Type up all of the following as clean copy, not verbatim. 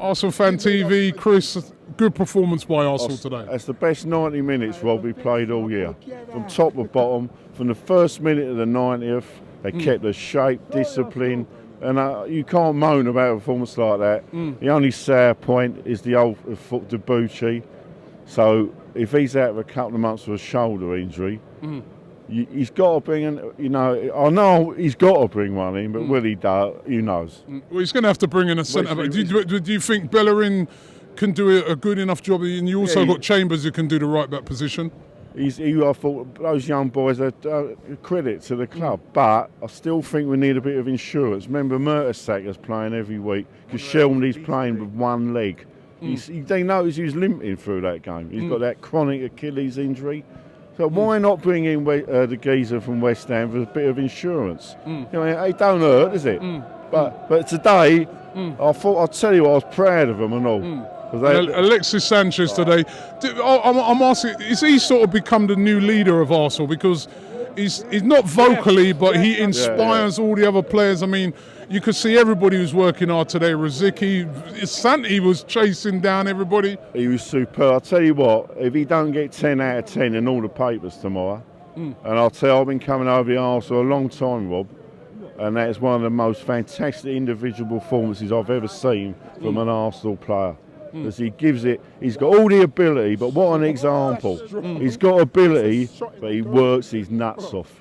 Arsenal Fan TV, Chris, good performance by Arsenal today. That's the best 90 minutes Rob we played all year. From top to bottom, from the first minute to the 90th, they kept the shape, discipline, and you can't moan about a performance like that. The only sour point is the old foot Debuchy. So if he's out for a couple of months with a shoulder injury, he's got to bring in, I know he's got to bring one in, but will he do? Who knows? Well, he's going to have to bring in a centre-back. Do you think Bellerin can do a good enough job? And you also got Chambers who can do the right-back position. I thought those young boys are credit to the club, but I still think we need a bit of insurance. Remember, Mertesacker playing every week because Shelby's playing with one leg. They noticed he was limping through that game. He's got that chronic Achilles injury. So why not bring in the geezer from West Ham for a bit of insurance? It don't hurt, does it? But today, I'll tell you what, I was proud of them and all. Alexis Sanchez today, I'm asking, is he sort of become the new leader of Arsenal? Because he's not vocally, but he inspires all the other players. I mean, you could see everybody who's working hard today. Rosicky, Santi was chasing down everybody. He was superb. I'll tell you what, if he don't get 10 out of 10 in all the papers tomorrow, and I'll tell you, I've been coming over the Arsenal a long time, Rob, and that is one of the most fantastic individual performances I've ever seen from an Arsenal player. Because he gives it, he's got all the ability, but what an example. He's got ability, but he works his nuts off.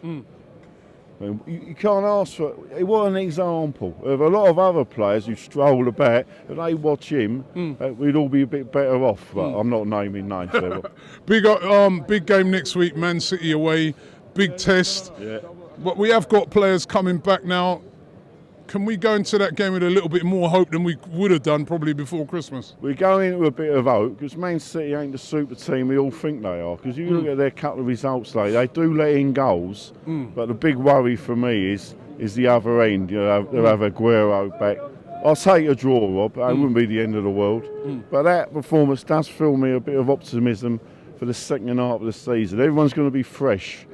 You can't ask for, what an example of a lot of other players who stroll about. If they watch him, we'd all be a bit better off, but I'm not naming names. Big game next week, Man City away, big test. But we have got players coming back now. Can we go into that game with a little bit more hope than we would have done probably before Christmas? We're going into a bit of hope because Man City ain't the super team we all think they are. Because you look at their couple of results lately, they do let in goals. But the big worry for me is the other end. They'll have Aguero back. I'll take a draw, Rob. It wouldn't be the end of the world. But that performance does fill me a bit of optimism for the second half of the season. Everyone's going to be fresh.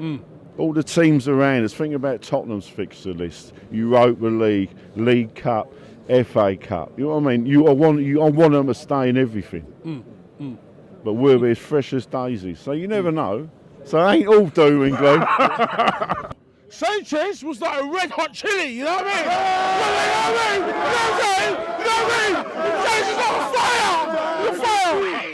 All the teams around us, think about Tottenham's fixture list, Europa League, League Cup, FA Cup. You know what I mean? I want them to stay in everything. But we'll be as fresh as daisies. So you never know. So it ain't all doom and gloom. Sanchez was like a red hot chili, you know what I mean? You know what I mean? Sanchez is on fire!